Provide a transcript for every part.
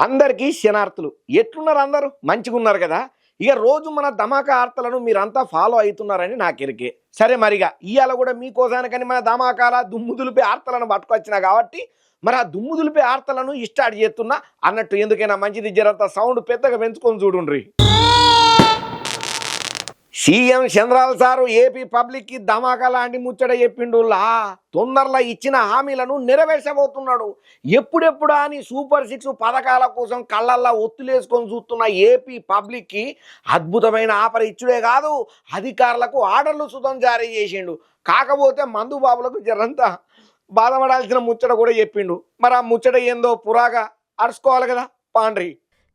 అందరికీ శనార్థులు. ఎట్లున్నారు అందరూ? మంచిగున్నారు కదా. ఇక రోజు మన ధమాకా వార్తలను మీరంతా ఫాలో అవుతున్నారని నాకెరికే. సరే మరిగా ఇవాళ కూడా మీకోసానికని మన ధమాకాల దుమ్ము దులిపే వార్తలను పట్టుకొచ్చిన కాబట్టి మరి ఆ దుమ్ము దులిపే వార్తలను స్టార్ట్ చేస్తున్నా అన్నట్టు. ఎందుకైనా మంచిది, జరంత సౌండ్ పెద్దగా పెంచుకొని చూడుండ్రి. సీఎం చంద్రాల సారు ఏపీ పబ్లిక్ కి ధమాకా లాంటి ముచ్చట చెప్పిండులా. తొందరలో ఇచ్చిన హామీలను నెరవేర్చబోతున్నాడు. ఎప్పుడెప్పుడా అని సూపర్ 6 పథకాల కోసం కళ్ళల్లా ఒత్తులేసుకొని చూస్తున్న ఏపీ పబ్లిక్ కి అద్భుతమైన ఆఫర్ ఇచ్చుడే కాదు, అధికారులకు ఆర్డర్లు సుతం జారీ చేసిండు. కాకపోతే మందు బాబులకు జరంతా బాధపడాల్సిన ముచ్చట కూడా చెప్పిండు. మరి ఆ ముచ్చట ఏందో పురాగా అరుచుకోవాలి కదా పాండ్రి.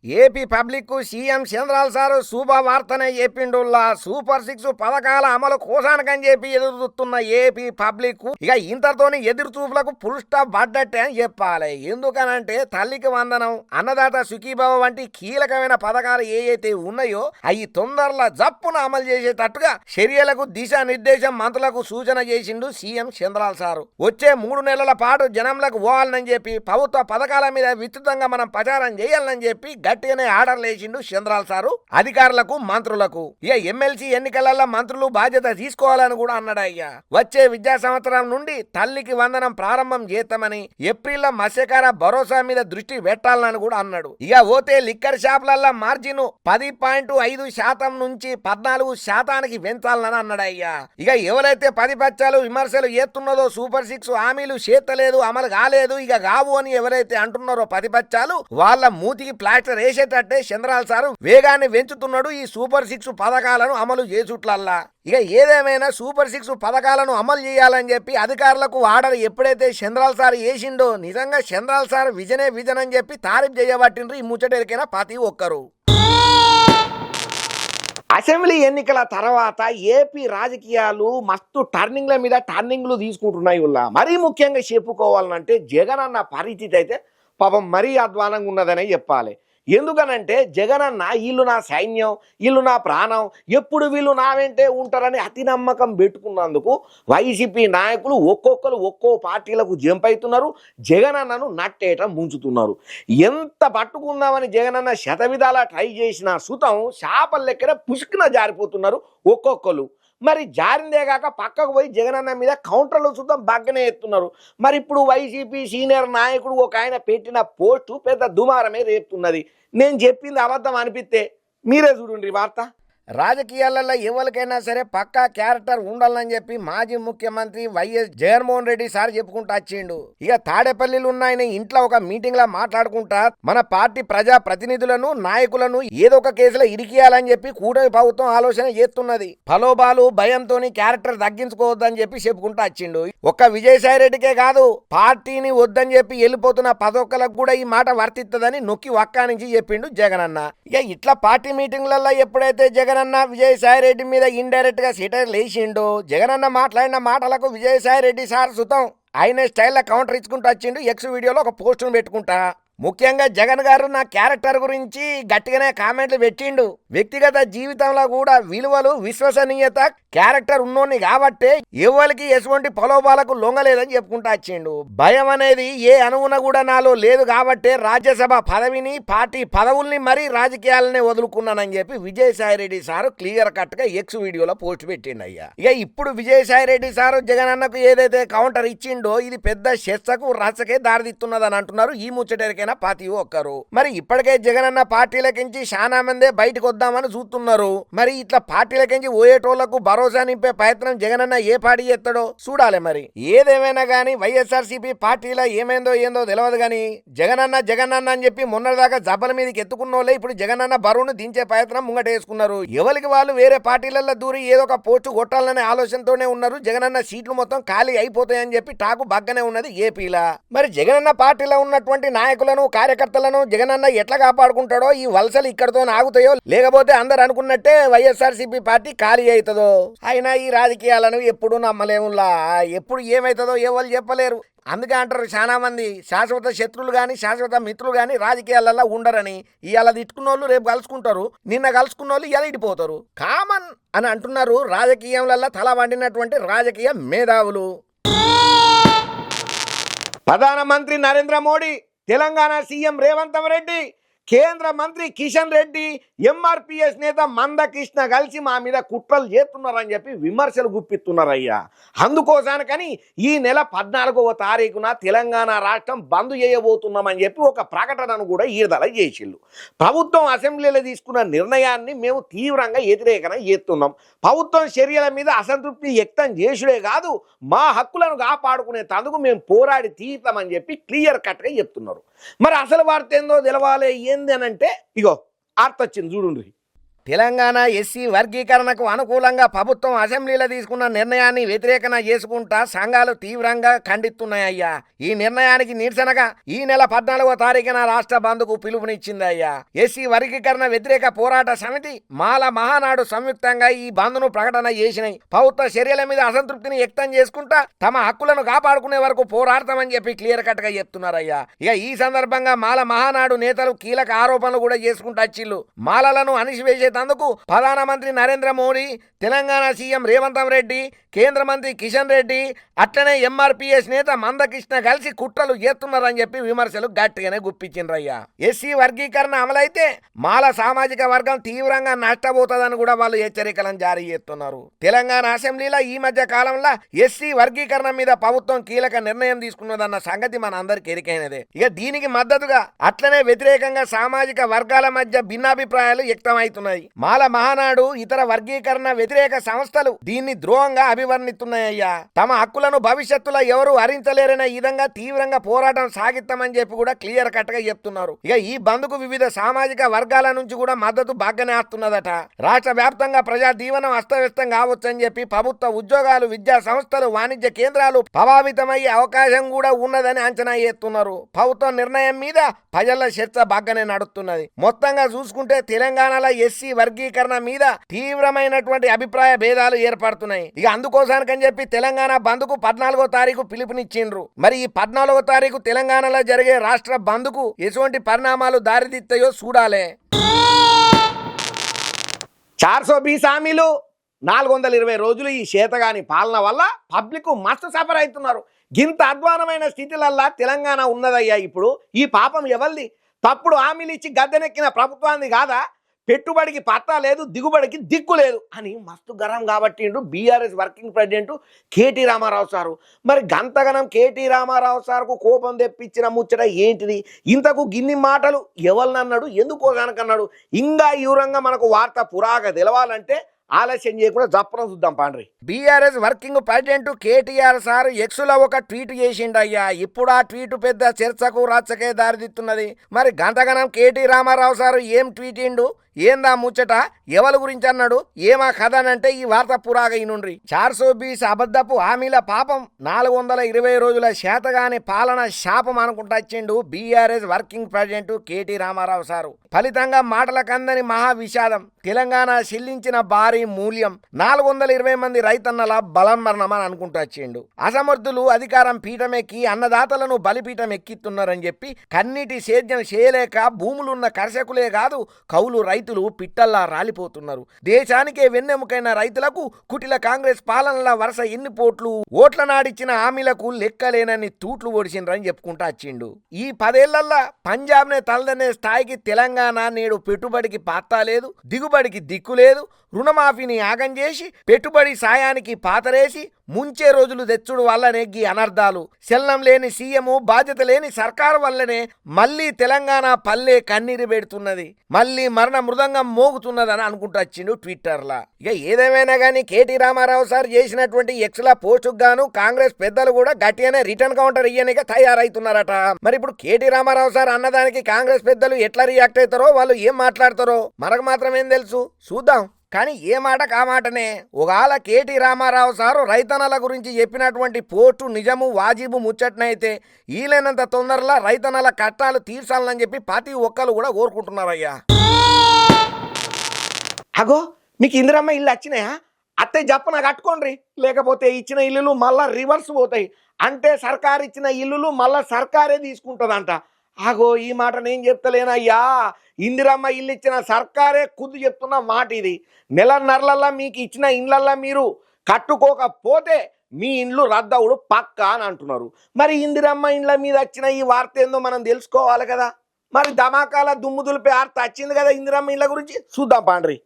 ఏపీ పబ్లిక్ కు సీఎం చంద్రాల సారు శుభవార్తనే చెప్పిండుల్లా. సూపర్ 6 పథకాల అమలు కోసానికని చెప్పి ఎదురు చూస్తున్న ఏపీ పబ్లిక్ ఇక ఇంతతోని ఎదురు చూపులకు ఫుల్ స్టాప్ పడ్డట్టే అని చెప్పాలి. ఎందుకనంటే తల్లికి వందనం, అన్నదాత సుఖీభవ వంటి కీలకమైన పథకాలు ఏవైతే ఉన్నాయో అవి తొందరలో జప్పున అమలు చేసేటట్టుగా చర్యలకు దిశానిర్దేశం మంత్రులకు సూచన చేసిండు సీఎం చంద్రాల సారు. వచ్చే 3 నెలల పాటు జనంలకు పోవాలని చెప్పి ప్రభుత్వ పథకాల మీద విస్తృతంగా మనం ప్రచారం చేయాలని చెప్పి గట్టిగానే ఆర్డర్లు వేసిండు చంద్రాల సారు అధికారులకు, మంత్రులకు. ఇక ఎమ్మెల్సీ ఎన్నికలలో మంత్రులు బాధ్యత తీసుకోవాలని కూడా అన్నాడు. అయ్యా వచ్చే విద్యా సంవత్సరం నుండి తల్లికి వందనం ప్రారంభం చేస్తామని, ఏప్రిల్లో మత్స్యకార భరోసా మీద దృష్టి పెట్టాలని కూడా అన్నాడు. ఇక పోతే లిక్కర్ షాపులలో మార్జిన్ 10.5% నుంచి 14% పెంచాలని అన్నాడు. అయ్యా ఇక ఎవరైతే 10 పచ్చాలు విమర్శలు చేస్తున్నదో సూపర్ 6 హామీలు చేతలేదు, అమలు కాలేదు, ఇక కావు అని ఎవరైతే అంటున్నారో 10 పచ్చాలు వాళ్ళ మూతికి ప్లాస్టర్ వేసేటట్టే చంద్రాల సారు వేగాన్ని పెంచుతున్నాడు ఈ సూపర్ 6 పథకాలను అమలు చేసుట్లల్లా. ఇక ఏదేమైనా సూపర్ 6 పథకాలను అమలు చేయాలని చెప్పి అధికారులకు ఆర్డర్ ఎప్పుడైతే చంద్రాల సారు వేసిండో నిజంగా చంద్రాల సారు విజనే విజన్ అని చెప్పి తారీఫ్ చేయబట్టిండ్రు ఈ ముచ్చటెరికైనా ప్రతి ఒక్కరు. అసెంబ్లీ ఎన్నికల తర్వాత ఏపీ రాజకీయాలు మస్తు టర్నింగ్ల మీద టర్నింగ్లు తీసుకుంటున్నాయి. మరీ ముఖ్యంగా చెప్పుకోవాలంటే జగన్ అన్న పరిస్థితి అయితే పాపం మరీ అధ్వానంగా ఉన్నదనే చెప్పాలి. ఎందుకనంటే జగనన్న వీళ్ళు నా సైన్యం, వీళ్ళు నా ప్రాణం, ఎప్పుడు వీళ్ళు నా వెంటే ఉంటారని అతి నమ్మకం పెట్టుకున్నందుకు వైసీపీ నాయకులు ఒక్కొక్కరు ఒక్కో పార్టీలకు జంప్ అవుతున్నారు. జగనన్నను నట్టేట ముంచుతున్నారు. ఎంత పట్టుకుందామని జగనన్న శతవిధాల ట్రై చేసిన సుతం చేపల లెక్కన పుష్కున జారిపోతున్నారు ఒక్కొక్కరు. మరి జారిందేగాక పక్కకు పోయి జగనన్న మీద కౌంటర్లు చూద్దాం బాగానే ఎత్తున్నారు. మరి ఇప్పుడు వైసీపీ సీనియర్ నాయకుడు ఒక ఆయన పెట్టిన పోస్టు పెద్ద దుమారమే రేపుతున్నది. నేను చెప్పింది అబద్ధం అనిపిస్తే మీరే చూడండి వార్త. రాజకీయాలలో ఎవరికైనా సరే పక్కా క్యారెక్టర్ ఉండాలని చెప్పి మాజీ ముఖ్యమంత్రి వైఎస్ జగన్మోహన్ రెడ్డి సార్ చెప్పుకుంటూ వచ్చిండు. ఇక తాడేపల్లిలో ఉన్న ఆయన ఇంట్లో ఒక మీటింగ్ లా మాట్లాడుకుంటా మన పార్టీ ప్రజా ప్రతినిధులను, నాయకులను ఏదో ఒక కేసులో ఇరికియాలని చెప్పి కూటమి ప్రభుత్వం ఆలోచన చేస్తున్నది. ఫలోబాలు భయంతో క్యారెక్టర్ తగ్గించుకోవద్దని చెప్పి చెప్పుకుంటూ వచ్చిండు. ఒక్క విజయసాయి రెడ్డికే కాదు, పార్టీని వద్దని చెప్పి వెళ్ళిపోతున్న పదొక్కలకు కూడా ఈ మాట వర్తిస్తుందని నొక్కి వక్కానించి చెప్పిండు జగనన్న. ఇక ఇట్లా పార్టీ మీటింగ్లలో ఎప్పుడైతే జగనన్న విజయసాయి రెడ్డి మీద ఇండైరెక్ట్ గా సిటర్ లేచిండు, జగనన్న మాట్లాడిన మాటలకు విజయసాయి రెడ్డి సార్ సుతం ఆయన స్టైల్లో కౌంటర్ ఇచ్చుకుంటూ వచ్చిండు. ఎక్స్ వీడియోలో ఒక పోస్టును పెట్టుకుంటా ముఖ్యంగా జగన్ గారు నా క్యారెక్టర్ గురించి గట్టిగానే కామెంట్లు పెట్టిండు. వ్యక్తిగత జీవితంలో కూడా విలువలు, విశ్వసనీయత, క్యారెక్టర్ ఉన్నోని కాబట్టే ఎవరికి ఎటువంటి ప్రలోభాలకు లొంగలేదని చెప్పుకుంటా వచ్చిండు. భయం అనేది ఏ అనుగుణ కూడా నాలో లేదు కాబట్టే రాజ్యసభ పదవిని, పార్టీ పదవుల్ని మరీ రాజకీయాలనే వదులుకున్నానని చెప్పి Vijayasai Reddy sir clear cut గా ఎక్స్ వీడియోలో పోస్ట్ పెట్టిండు. అయ్యా ఇక ఇప్పుడు విజయసాయి రెడ్డి సారు జగన్ అన్నకు ఏదైతే కౌంటర్ ఇచ్చిండో ఇది పెద్ద చర్చకు రచ్చకే దారితీస్తున్నదని అంటున్నారు ఈ ముచ్చటరికైనా ప్రతి ఒక్కరు. మరి ఇప్పటికే జగనన్న పార్టీలకించి చాలా మందే బయటకు వద్దామని చూస్తున్నారు. మరి ఇట్లా పార్టీలకించి ఓయేటోళ్లకు భరోసా నింపే ప్రయత్నం జగనన్న ఏ పార్టీ చేస్తాడో చూడాలి. మరి ఏదేమైనా గానీ వైఎస్ఆర్సీపీ పార్టీలో ఏమైందో ఏందో తెలియదు గానీ జగనన్న అని చెప్పి మొన్నటిదాకా జబ్బల మీదకి ఎత్తుకున్నోళ్ళే ఇప్పుడు జగనన్న బరువును దించే ప్రయత్నం ముంగటేసుకున్నారు. ఎవరికి వాళ్ళు వేరే పార్టీలలో దూరి ఏదో ఒక పోస్టు కొట్టాలనే ఆలోచనతోనే ఉన్నారు. జగనన్న సీట్లు మొత్తం ఖాళీ అయిపోతాయని చెప్పి టాకు బగ్గనే ఉన్నది ఏపీలా. మరి జగనన్న పార్టీలో ఉన్నటువంటి నాయకులను, కార్యకర్తలను జగనన్న ఎట్లా కాపాడుకుంటాడో, ఈ వలసలు ఇక్కడతో ఆగుతాయో లేకపోతే అందరు అనుకున్నట్టే వైఎస్ఆర్సీపీ పార్టీ ఖాళీ అవుతుందో. అయినా ఈ రాజకీయాలను ఎప్పుడు నమ్మలేములా, ఎప్పుడు ఏమైతుందో ఎవరు చెప్పలేరు. అందుకే అంటారు చాలా మంది శాశ్వత శత్రువులు గాని శాశ్వత మిత్రులు గాని రాజకీయాలలో ఉండరని. ఇవాళ తిట్టుకున్న వాళ్ళు రేపు కలుసుకుంటారు, నిన్న కలుసుకున్న వాళ్ళు ఇలా ఇడిపోతారు. కామన్ అని అంటున్నారు రాజకీయంలో తల వండినటువంటి రాజకీయ మేధావులు. ప్రధానమంత్రి నరేంద్ర మోడీ తెలంగాణ సీఎం రేవంత్ రెడ్డి, కేంద్ర మంత్రి కిషన్ రెడ్డి, ఎంఆర్పిఎస్ నేత మందకృష్ణ కలిసి మా మీద కుట్రలు చేస్తున్నారని చెప్పి విమర్శలు గుప్పిస్తున్నారయ్యా. అందుకోసానికని ఈ నెల 14వ తారీఖున తెలంగాణ రాష్ట్రం బంద్ చేయబోతున్నామని చెప్పి ఒక ప్రకటనను కూడా ఈడదల చేసిళ్ళు. ప్రభుత్వం అసెంబ్లీలో తీసుకున్న నిర్ణయాన్ని మేము తీవ్రంగా వ్యతిరేకన చేస్తున్నాం. ప్రభుత్వం చర్యల మీద అసంతృప్తి వ్యక్తం చేసుడే కాదు, మా హక్కులను కాపాడుకునే తందుకు మేము పోరాడి తీరుతామని చెప్పి క్లియర్ కట్గా చెప్తున్నారు. మరి అసలు వార్త ఏందో తెలవాలి. ఏంది అని అంటే ఇగో ఆర్తొచ్చింది చూడండి. తెలంగాణ ఎస్సీ వర్గీకరణకు అనుకూలంగా ప్రభుత్వం అసెంబ్లీలో తీసుకున్న నిర్ణయాన్ని వ్యతిరేకన చేసుకుంటా సంఘాలు తీవ్రంగా ఖండిస్తున్నాయ్యా. ఈ నిర్ణయానికి నిరసనగా ఈ నెల 14వ తారీఖున రాష్ట్ర బంద్కు పిలుపునిచ్చింది అయ్యా. ఎస్సీ వర్గీకరణ వ్యతిరేక పోరాట సమితి, మాల మహానాడు సంయుక్తంగా ఈ బంద్ను ప్రకటన చేసినాయి. ప్రభుత్వ చర్యల మీద అసంతృప్తిని వ్యక్తం చేసుకుంటా తమ హక్కులను కాపాడుకునే వరకు పోరాడతామని చెప్పి క్లియర్ కట్ గా చెప్తున్నారయ్యా. ఇక ఈ సందర్భంగా మాల మహానాడు నేతలు కీలక ఆరోపణలు కూడా చేసుకుంటూ వచ్చిళ్ళు. మాలలను అణిసివేసే తందుకు ప్రధానమంత్రి నరేంద్ర మోడీ, తెలంగాణ సీఎం రేవంత్ రెడ్డి, కేంద్ర మంత్రి కిషన్ రెడ్డి, అట్లనే ఎంఆర్పిఎస్ నేత మందకృష్ణ కలిసి కుట్రలు చేస్తున్నారని చెప్పి విమర్శలు గట్టిగానే గుప్పించిండ్రయ్యా. ఎస్సీ వర్గీకరణ అమలైతే మాల సామాజిక వర్గం తీవ్రంగా నష్టపోతుందని కూడా వాళ్ళు హెచ్చరికలను జారీ చేస్తున్నారు. తెలంగాణ అసెంబ్లీలో ఈ మధ్య కాలంలో ఎస్సీ వర్గీకరణ మీద ప్రభుత్వం కీలక నిర్ణయం తీసుకున్నదన్న సంగతి మన అందరికి ఎరికైనదే. ఇక దీనికి మద్దతుగా అట్లనే వ్యతిరేకంగా సామాజిక వర్గాల మధ్య భిన్నాభిప్రాయాలు వ్యక్తమవుతున్నాయి. మాల మహానాడు, ఇతర వర్గీకరణ వ్యతిరేక సంస్థలు దీన్ని ద్రోహంగా అభివర్ణిస్తున్నాయ్యా. తమ హక్కులను భవిష్యత్తులో ఎవరు హరించలేరనే విధంగా తీవ్రంగా పోరాటం సాగిస్తామని చెప్పి కూడా క్లియర్ కట్ గా చెప్తున్నారు. ఇక ఈ బంద్కు వివిధ సామాజిక వర్గాల నుంచి కూడా మద్దతు బాగానే వస్తున్నదట. రాష్ట్ర వ్యాప్తంగా ప్రజా జీవనం అస్తవ్యస్తం కావచ్చని చెప్పి ప్రభుత్వ ఉద్యోగాలు, విద్యా సంస్థలు, వాణిజ్య కేంద్రాలు ప్రభావితమయ్యే అవకాశం కూడా ఉన్నదని అంచనా చేస్తున్నారు. ప్రభుత్వం నిర్ణయం మీద ప్రజల చర్చ బాగానే నడుస్తున్నది. మొత్తంగా చూసుకుంటే తెలంగాణలో ఎస్సీ వర్గీకరణ మీద తీవ్రమైనటువంటి అభిప్రాయ భేదాలు ఏర్పడుతున్నాయి. ఇక అందుకోసానికని చెప్పి తెలంగాణ బంద్కు 14వ తారీఖు పిలుపునిచ్చిండ్రు. మరి ఈ 14వ తారీఖు తెలంగాణలో జరిగే రాష్ట్ర బంద్కు ఎటువంటి పరిణామాలు దారితీస్తాయో చూడాలి. 420 హామీలు, 420 రోజులు ఈ చేతగాని పాలన వల్ల పబ్లిక్ మస్తు సఫర్ అవుతున్నారు. గింత అధ్వానమైన స్థితిలల్లా తెలంగాణ ఉన్నదయ్యా. ఇప్పుడు ఈ పాపం ఎవరిది? తప్పుడు హామీలు ఇచ్చి గద్దెనెక్కిన ప్రభుత్వాన్ని కాదా? పెట్టుబడికి పత్తా లేదు, దిగుబడికి దిక్కు లేదు అని మస్తు గరం కాబట్టి BRS working president KT Rama Rao sir. మరి గంతగనం కేటీ రామారావు సార్కు కోపం తెప్పించిన ముచ్చట ఏంటిది? ఇంతకు గిన్ని మాటలు ఎవరినన్నాడు, ఎందుకోసానికన్నాడు? ఇంకా ఈవరంగా మనకు వార్త పురాగా తెలవాలంటే ఆలస్యం చేయకుండా జప్పడం చూద్దాం పాండ్రి. BRS working president KTR sir ఎక్స్లో ఒక ట్వీట్ చేసిండయ్యా. ఇప్పుడు ఆ ట్వీట్ పెద్ద చర్చకు రచ్చకే దారితీస్తున్నది. మరి గంతగనం కేటీ రామారావు సారు ఏం ట్వీటిండు, ఏందా ముచ్చట, ఎవరి గురించి అన్నాడు, ఏమా కథ అంటే ఈ వార్త పురాగా ఇనుండ్రి. 420 అబద్ధపు హామీల పాపం, 420 రోజుల శాతగాని పాలన శాపం అనుకుంటా వచ్చిండు BRS working president KT Rama Rao sir. ఫలితంగా మాటలకందని మహా విషాదం. తెలంగాణ చెల్లించిన భారీ మూల్యం 420 మంది రైతన్నల బలన్మరణం అని అనుకుంటూ వచ్చిండు. అసమర్థులు అధికారం పీఠమెక్కి అన్నదాతలను బలిపీఠం ఎక్కిస్తున్నారని చెప్పి కన్నీటి సేద్యం చేయలేక భూములున్న కర్షకులే కాదు కౌలు రైతులు పిట్టల్లా రాలిపోతున్నారు. దేశానికే వెన్నెముకైన రైతులకు కుటిల కాంగ్రెస్ పాలనల వరుస ఎన్ని పోట్లు, ఓట్ల నాడిచ్చిన హామీలకు లెక్కలేనని తూట్లు ఓడిసిండ్రని చెప్పుకుంటా వచ్చిండు. ఈ 10 ఏళ్లల్లా పంజాబ్నే తలదనే స్థాయికి తెలంగాణ నేడు పెట్టుబడికి పాత్తా లేదు, దిగుబడికి దిక్కు లేదు. రుణమాఫీని యాగం చేసి పెట్టుబడి సాయానికి పాతరేసి ముంచే రోజులు తెచ్చుడు వల్లనే గీ అనర్థాలు. శల్లం లేని సీఎం, బాధ్యత లేని సర్కారు వల్లనే మళ్ళీ తెలంగాణ పల్లె కన్నీరు పెడుతున్నది, మళ్ళీ మరణ మృదంగం మోగుతున్నదని అనుకుంటూ వచ్చిండు ట్విట్టర్లా. ఇక ఏదేమైనా కానీ కేటీ రామారావు సార్ చేసినటువంటి ఎక్స్ల పోస్టుకు గాను కాంగ్రెస్ పెద్దలు కూడా గట్టిగానే రిటర్న్ కౌంటర్ ఇయ్యనిగా తయారైతున్నారట. మరి ఇప్పుడు కేటీ రామారావు సార్ అన్నదానికి కాంగ్రెస్ పెద్దలు ఎట్లా రియాక్ట్ అవుతారో, వాళ్ళు ఏం మాట్లాడతారో మనకు మాత్రం ఏం తెలుసు, చూద్దాం. కానీ ఏ మాట కామాటనే ఒకవేళ కేటీ రామారావు సారు రైతన్నల గురించి చెప్పినటువంటి పోస్టు నిజము వాజిబు ముచ్చట్నైతే వీలైనంత తొందరలో రైతన్నల కష్టాలు తీర్చాలని చెప్పి ప్రతి ఒక్కరు కూడా కోరుకుంటున్నారయ్యా. అగో మీకు ఇందిరమ్మ ఇల్లు వచ్చినాయా? అత్తే జప్పన కట్టుకోండి, లేకపోతే ఇచ్చిన ఇల్లులు మళ్ళా రివర్స్ పోతాయి. అంటే సర్కారు ఇచ్చిన ఇల్లులు మళ్ళా సర్కారే తీసుకుంటుందంట. ఆగో ఈ మాట నేను చెప్తలేనయ్యా, ఇందిరమ్మ ఇల్లు ఇచ్చిన సర్కారే ఖుద్దు చెప్తున్న మాట ఇది. నెలన్నరలల్లా మీకు ఇచ్చిన ఇళ్ళల్లా మీరు కట్టుకోకపోతే మీ ఇండ్లు రద్దవుడు పక్కా అని అంటున్నారు. మరి ఇందిరమ్మ ఇండ్ల మీద వచ్చిన ఈ వార్త ఏందో మనం తెలుసుకోవాలి కదా. మరి ధమాకాల దుమ్ము దులిపే వార్త వచ్చింది కదా ఇందిరమ్మ ఇండ్ల గురించి, చూద్దాం పాండ్రి.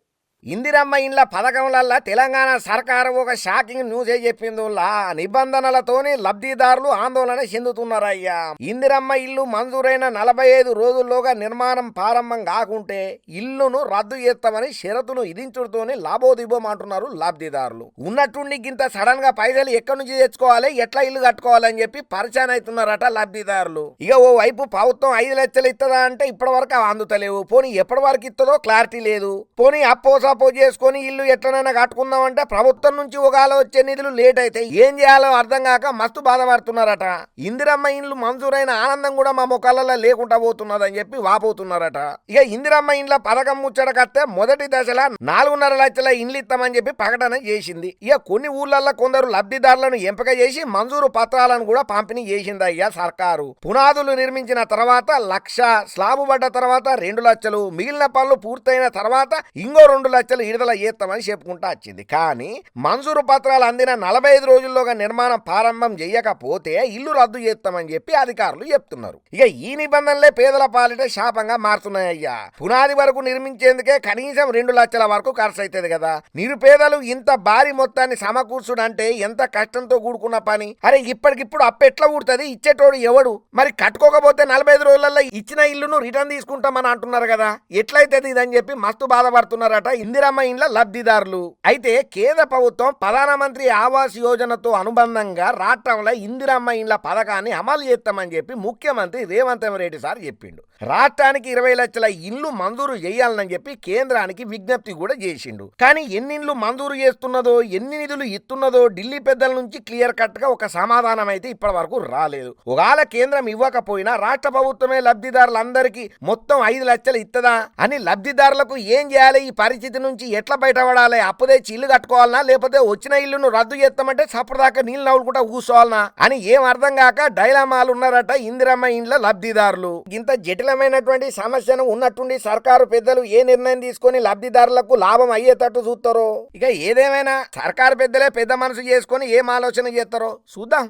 ఇందిరమ్మ ఇండ్ల పథకంలల్లా తెలంగాణ సర్కారు ఒక షాకింగ్ న్యూసే చెప్పిందిలా, నిబంధనలతోని లబ్ధిదారులు ఆందోళన చెందుతున్నారయ్యా. ఇందిరమ్మ ఇల్లు మంజూరైన 45 రోజుల్లోగా నిర్మాణం ప్రారంభం కాకుంటే ఇల్లును రద్దు చేస్తామని షరతును విధించుడుతోని లాభోదిబోం అంటున్నారు లబ్ధిదారులు. ఉన్నట్టుండి గింత సడన్ గా పైసలు ఎక్కడి నుంచి తెచ్చుకోవాలి, ఎట్లా ఇల్లు కట్టుకోవాలని చెప్పి పరిచయం అవుతున్నారట లబ్ధిదారులు. ఇక ఓ వైపు ప్రభుత్వం 5 లక్షలు ఇస్తుందా అంటే ఇప్పటి వరకు అందుతలేవు. పోనీ ఎప్పటి వరకు ఇస్తుందో క్లారిటీ లేదు. పోనీ అప్పోస చేసుకొని ఇల్లు ఎట్లనైనా కట్టుకుందామంటే ప్రభుత్వం నుంచి ఒకవేళ వచ్చే నిధులు లేట్ అయితే ఏం చేయాలో అర్థం కాక మస్తు బాధపడుతున్నారట. ఇందిరమ్మ ఇండ్లు మంజూరైన ఆనందం కూడా మా ముఖాలలో లేకుండా పోతున్నదని చెప్పి వాపోతున్నారట. ఇక ఇందిరమ్మ ఇండ్ల పథకం ముచ్చటకత్తే మొదటి దశలో 4.5 లక్షల ఇండ్లు ఇస్తామని చెప్పి ప్రకటన చేసింది. ఇక కొన్ని ఊర్లలో కొందరు లబ్ధిదారులను ఎంపిక చేసి మంజూరు పత్రాలను కూడా పంపిణీ చేసింది అయ్యా సర్కారు. పునాదులు నిర్మించిన తర్వాత 1 లక్ష, స్లాబు పడ్డ తర్వాత 2 లక్షలు, మిగిలిన పనులు పూర్తయిన తర్వాత ఇంకో 2 లక్షలు విడుదల చేస్తామని చెప్పుకుంటా వచ్చింది. కానీ మంజూరు పత్రాలు అందిన 45 రోజుల్లోగా నిర్మాణం ప్రారంభం చేయకపోతే ఇల్లు రద్దు చేస్తామని చెప్పి అధికారులు చెప్తున్నారు. ఇక ఈ నిబంధనలే పేదల పాలిట శాపంగా మారుతున్నాయ్యా. పునాది వరకు నిర్మించేందుకే కనీసం 2 లక్షల వరకు ఖర్చు అవుతుంది కదా. నిరుపేదలు ఇంత భారీ మొత్తాన్ని సమకూర్చుడంటే ఎంత కష్టంతో కూడుకున్న పని. అరే ఇప్పటికిప్పుడు అప్పెట్లా ఊడుతుంది, ఇచ్చేటోడు ఎవడు? మరి కట్టుకోకపోతే 45 రోజులలో ఇచ్చిన ఇల్లును రిటర్న్ తీసుకుంటామని అంటున్నారు కదా, ఎట్లయితుంది ఇదని చెప్పి మస్తు బాధపడుతున్నారట ఇందిరమ్మ ఇండ్ల లబ్ధిదారులు. అయితే కేంద్ర ప్రభుత్వం ప్రధానమంత్రి ఆవాస్ యోజనతో అనుబంధంగా రాష్ట్రంలో ఇందిరమ్మ ఇండ్ల పథకాన్ని అమలు చేస్తామని చెప్పి ముఖ్యమంత్రి రేవంత్ రెడ్డి సార్ చెప్పిండు. రాష్ట్రానికి 20 లక్షల ఇల్లు మంజూరు చేయాలని చెప్పి కేంద్రానికి విజ్ఞప్తి కూడా చేసిండు. కానీ ఎన్ని ఇండ్లు మంజూరు చేస్తున్నదో, ఎన్ని నిధులు ఇస్తున్నదో ఢిల్లీ పెద్దల నుంచి క్లియర్ కట్ గా ఒక సమాధానం అయితే ఇప్పటి వరకు రాలేదు. ఒకవేళ కేంద్రం ఇవ్వకపోయినా రాష్ట్ర ప్రభుత్వమే లబ్ధిదారులందరికీ మొత్తం 5 లక్షలు ఇస్తుందా అని లబ్ధిదారులకు ఏం చేయాలి, ఈ పరిస్థితి నుంచి ఎట్లా బయటపడాలి, అప్పు తెచ్చి ఇల్లు కట్టుకోవాలనా లేకపోతే వచ్చిన ఇల్లును రద్దు చేస్తామంటే సపదాకా నీళ్ళు నవ్వుకుంటా కూర్చోవాలనా అని ఏం అర్థం కాక డైలామాలు ఉన్నారట ఇందిరమ్మ ఇండ్ల లబ్ధిదారులు. ఇంత జటిలమైనటువంటి సమస్యను ఉన్నట్టుండి సర్కారు పెద్దలు ఏ నిర్ణయం తీసుకొని లబ్ధిదారులకు లాభం అయ్యేటట్టు చూస్తారో. ఇక ఏదేమైనా సర్కారు పెద్దలే పెద్ద మనసు చేసుకొని ఏం ఆలోచన చేస్తారో చూద్దాం.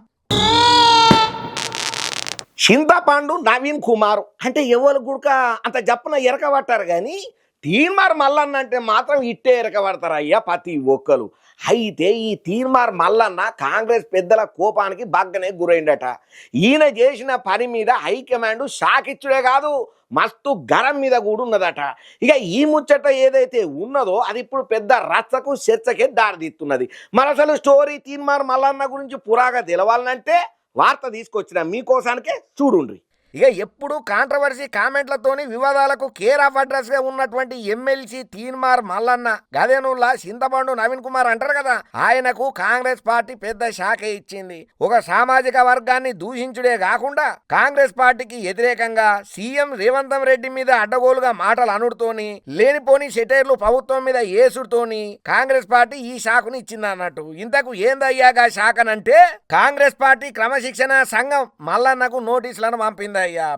చింతపండు నవీన్ కుమార్ అంటే ఎవరు గుడక అంత జప్పున ఎరకబట్టారు కానీ తీన్మార్ మల్లన్న అంటే మాత్రం ఇట్టే ఎరకబడతారు అయ్యా ప్రతి ఒక్కరు. అయితే ఈ తీన్మార్ మల్లన్న కాంగ్రెస్ పెద్దల కోపానికి బాగానే గురైండట. ఈయన చేసిన పని మీద హైకమాండ్ షాక్ ఇచ్చుడే కాదు, మస్తు గరం మీద కూడా ఉన్నదట. ఇక ఈ ముచ్చట ఏదైతే ఉన్నదో అది ఇప్పుడు పెద్ద రచ్చకు చర్చకే దారితీస్తున్నది. మరి అసలు స్టోరీ తీన్మార్ మల్లన్న గురించి పురాగా తెలవాలంటే వార్త తీసుకొచ్చిన మీకోసానికే చూడుండ్రి. ఇక ఎప్పుడు కాంట్రవర్సీ కామెంట్లతోని వివాదాలకు కేర్ ఆఫ్ అడ్రస్ గా ఉన్నటువంటి ఎమ్మెల్సీ తీన్మార్ మల్లన్న గదేనుల్లా చింతపండు నవీన్ కుమార్ అంటారు కదా, ఆయనకు కాంగ్రెస్ పార్టీ పెద్ద శాఖే ఇచ్చింది. ఒక సామాజిక వర్గాన్ని దూషించుడే కాకుండా కాంగ్రెస్ పార్టీకి వ్యతిరేకంగా సీఎం రేవంత్ రెడ్డి మీద అడ్డగోలుగా మాటలు అనుడుతోని లేనిపోని సెటైర్లు ప్రభుత్వం మీద ఏసుడుతోని కాంగ్రెస్ పార్టీ ఈ శాఖను ఇచ్చింది అన్నట్టు. ఇంతకు ఏందయ్యాగా శాఖనంటే కాంగ్రెస్ పార్టీ క్రమశిక్షణ సంఘం మల్లన్నకు నోటీసులను పంపింది.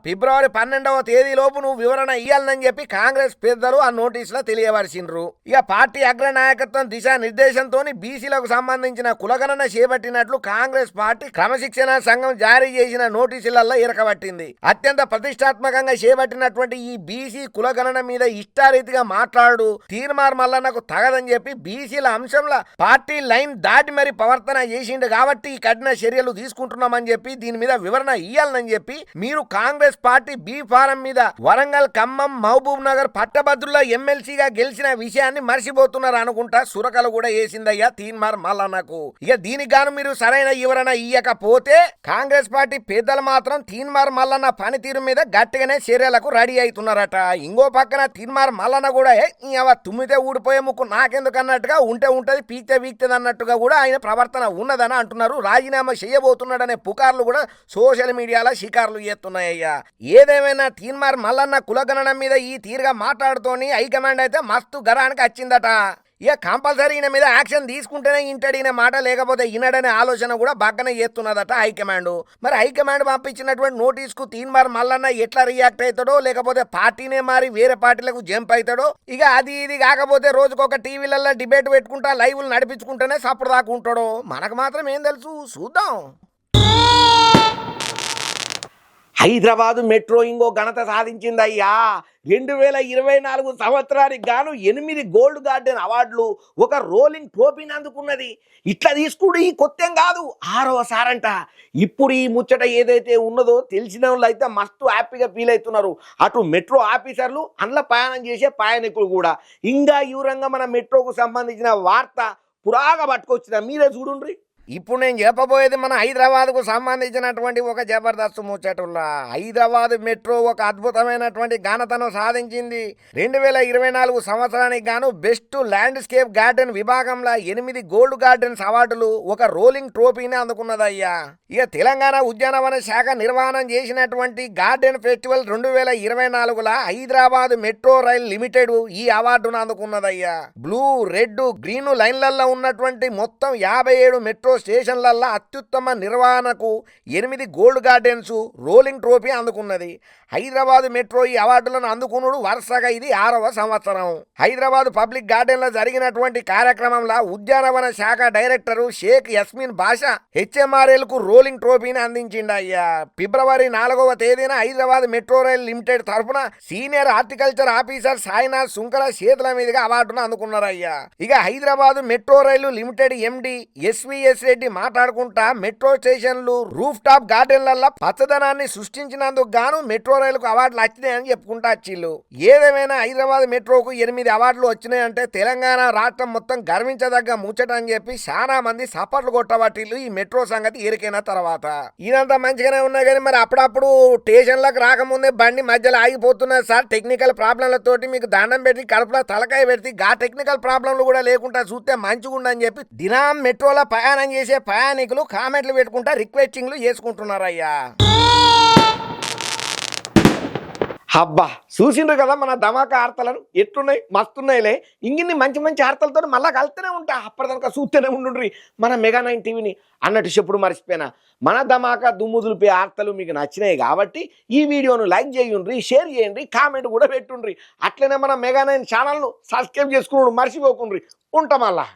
ఫిబ్రవరి 12వ తేదీలోపు నువ్వు వివరణ ఇయ్యాలని చెప్పి కాంగ్రెస్ పెద్దలు ఆ నోటీసులో తెలియవలసిండ్రు. ఇక పార్టీ అగ్ర నాయకత్వం దిశా నిర్దేశంతో బీసీలకు సంబంధించిన కులగణన చేపట్టినట్లు కాంగ్రెస్ పార్టీ క్రమశిక్షణ సంఘం జారీ చేసిన నోటీసులలో ఇరకబట్టింది. అత్యంత ప్రతిష్టాత్మకంగా చేపట్టినటువంటి ఈ బీసీ కులగణన మీద ఇష్టారీతిగా మాట్లాడు తీన్మార్ మల్లన్నకు తగదని చెప్పి బీసీల అంశంలో పార్టీ లైన్ దాటి మరి ప్రవర్తన చేసిండు కాబట్టి ఈ కఠిన చర్యలు తీసుకుంటున్నామని చెప్పి దీని మీద వివరణ ఇయ్యాలని చెప్పి మీరు కాంగ్రెస్ పార్టీ బీ ఫారం మీద వరంగల్, ఖమ్మం, మహబూబ్ నగర్ పట్టభద్రుల్లో ఎమ్మెల్సీగా గెలిచిన విషయాన్ని మర్చిపోతున్నారు అనుకుంటా సురకలు కూడా వేసిందయ్యా తీన్మార్ మల్లన్నకు. ఇక దీనికి గాను మీరు సరైన వివరణ ఇయ్యకపోతే కాంగ్రెస్ పార్టీ పెద్దలు మాత్రం తీన్మార్ మల్లన్న పనితీరు మీద గట్టిగానే చర్యలకు రెడీ అవుతున్నారట. ఇంకో పక్కన తీన్మార్ మల్లన్న కూడా తుమ్మితే ఊడిపోయే ముక్కు నాకెందుకు అన్నట్టుగా ఉంటే ఉంటది, పీక్తే వీక్తది అన్నట్టుగా కూడా ఆయన ప్రవర్తన ఉన్నదని అంటున్నారు. రాజీనామా చేయబోతున్నాడనే పుకార్లు కూడా సోషల్ మీడియాలో షికార్లు చేస్తున్నాయ్యా. ఏదేమైనా తీన్మార్ మల్లన్న కులగణన మీద ఈ తీరుగా మాట్లాడుతోని హైకమాండ్ అయితే మస్తు గరానికి వచ్చిందట. ఇక కంపల్సరీ ఈయన మీద యాక్షన్ తీసుకుంటేనే ఇంటాడు ఈయన మాట, లేకపోతే ఈనడనే ఆలోచన కూడా బాగానే చేస్తున్నదట హైకమాండ్. మరి హైకమాండ్ పంపించినటువంటి నోటీస్కు తీన్మార్ మల్లన్న ఎట్లా రియాక్ట్ అవుతాడో, లేకపోతే పార్టీనే మారి వేరే పార్టీలకు జంప్ అవుతాడో, ఇక అది ఇది కాకపోతే రోజుకొక టీవీలలో డిబేట్ పెట్టుకుంటా లైవ్లు నడిపించుకుంటేనే సప్పుడు దాకా ఉంటాడో మనకు మాత్రం ఏం తెలుసు, చూద్దాం. హైదరాబాదు మెట్రో ఇంకో ఘనత సాధించిందయ్యా. 2024 సంవత్సరానికి గాను 8 గోల్డ్ గార్డెన్ అవార్డులు, ఒక రోలింగ్ ట్రోఫీని అందుకున్నది. ఇట్లా తీసుకుడు ఈ కొత్తేం కాదు, 6వ సారంట. ఇప్పుడు ఈ ముచ్చట ఏదైతే ఉన్నదో తెలిసిన వాళ్ళు అయితే మస్తు హ్యాపీగా ఫీల్ అవుతున్నారు. అటు మెట్రో ఆఫీసర్లు, అందులో ప్రయాణం చేసే ప్రయాణికులు కూడా. ఇంకా ఈ విధంగా మన మెట్రోకు సంబంధించిన వార్త పురాగా పట్టుకొచ్చిన మీరే చూడుండ్రి. ఇప్పుడు నేను చెప్పబోయేది మన హైదరాబాద్కు సంబంధించినటువంటి ఒక జబర్దస్త్ ముచ్చటుల్లా. హైదరాబాద్ మెట్రో ఒక అద్భుతమైనటువంటి ఘనతను సాధించింది. 2024 సంవత్సరానికి గాను బెస్ట్ ల్యాండ్స్కేప్ గార్డెన్ విభాగంలో 8 గోల్డ్ గార్డెన్స్ అవార్డులు, ఒక రోలింగ్ ట్రోఫీని అందుకున్నదయ్యా. ఇక తెలంగాణ ఉద్యానవన శాఖ నిర్వహణం చేసినటువంటి గార్డెన్ ఫెస్టివల్ 2024లో హైదరాబాద్ మెట్రో రైల్ లిమిటెడ్ ఈ అవార్డును అందుకున్నదయ్యా. బ్లూ, రెడ్, గ్రీన్ లైన్లలో ఉన్నటువంటి మొత్తం 57 మెట్రో స్టేషన్లల్లో అత్యుత్తమ నిర్వహణకు 8 గోల్డ్ గార్డెన్స్ రోలింగ్ ట్రోఫీ అందుకున్నది. హైదరాబాద్ మెట్రో ఈ అవార్డులను అందుకున్నాడు వరుసగా ఇది 6వ సంవత్సరం. హైదరాబాద్ పబ్లిక్ గార్డెన్ లో జరిగినటువంటి కార్యక్రమంలో ఉద్యానవన శాఖ డైరెక్టర్ షేక్ యస్మిన్ బాషా హెచ్ఎంఆర్ఎల్ కు రోలింగ్ ట్రోఫీని అందించిండయ్యా. ఫిబ్రవరి 4వ తేదీన హైదరాబాద్ మెట్రో రైల్ లిమిటెడ్ తరఫున senior horticulture officer Sainath Sunkara చేతుల మీదుగా అవార్డును అందుకున్నారయ్యా. ఇక హైదరాబాద్ మెట్రో రైలు లిమిటెడ్ ఎండి ఎస్విఎస్ రెడ్డి మాట్లాడుకుంటా మెట్రో స్టేషన్లు, రూఫ్ టాప్ గార్డెన్లలో పచ్చదనాన్ని సృష్టించినందుకు గాను మెట్రో రైలుకు అవార్డులు వచ్చినాయని చెప్పుకుంటా వచ్చిళ్ళు. ఏదేమైనా హైదరాబాద్ మెట్రోకు 8 అవార్డులు వచ్చినాయంటే తెలంగాణ రాష్ట్రం మొత్తం గర్వించదగ్గ ముచ్చట అని చెప్పి చాలా మంది సపర్లు కొట్టబట్టిళ్ళు ఈ మెట్రో సంగతి ఎరికైన తర్వాత. ఈయనంతా మంచిగానే ఉన్నాయి కానీ మరి అప్పుడప్పుడు స్టేషన్లకు రాకముందే బండి మధ్యలో ఆగిపోతున్నది సార్, టెక్నికల్ ప్రాబ్లంలతోటి. మీకు దండం పెట్టి కడుపులో తలకాయ పెడితే గా టెక్నికల్ ప్రాబ్లంలు కూడా లేకుండా చూస్తే మంచిగా ఉండని చెప్పి దినం మెట్రోలో ప్రయాణం చేసే ప్రయాణికులు కామెంట్లు పెట్టుకుంటా రిక్వెస్టింగ్లు చేసుకుంటున్నారయ్యా. అబ్బా చూసిండ్రు కదా మన ధమాకా వార్తలను ఎట్లున్నాయి, మస్తున్నాయిలే. ఇంగిన్ని మంచి మంచి వార్తలతో మళ్ళీ కలుతూనే ఉంటా. అప్పటిదాకా చూస్తూనే ఉండుండ్రి మన మెగా 9 టీవీని. అన్నట్టు చెప్పుడు మర్చిపోయినా, మన ధమాకా దుమ్ము దులిపే వార్తలు మీకు నచ్చినాయి కాబట్టి ఈ వీడియోను లైక్ చేయండి, షేర్ చేయండి, కామెంట్ కూడా పెట్టుండ్రి. అట్లనే మన మెగా 9 ఛానల్ను సబ్స్క్రైబ్ చేసుకుని మర్చిపోకుండ్రి. ఉంటాం మళ్ళా.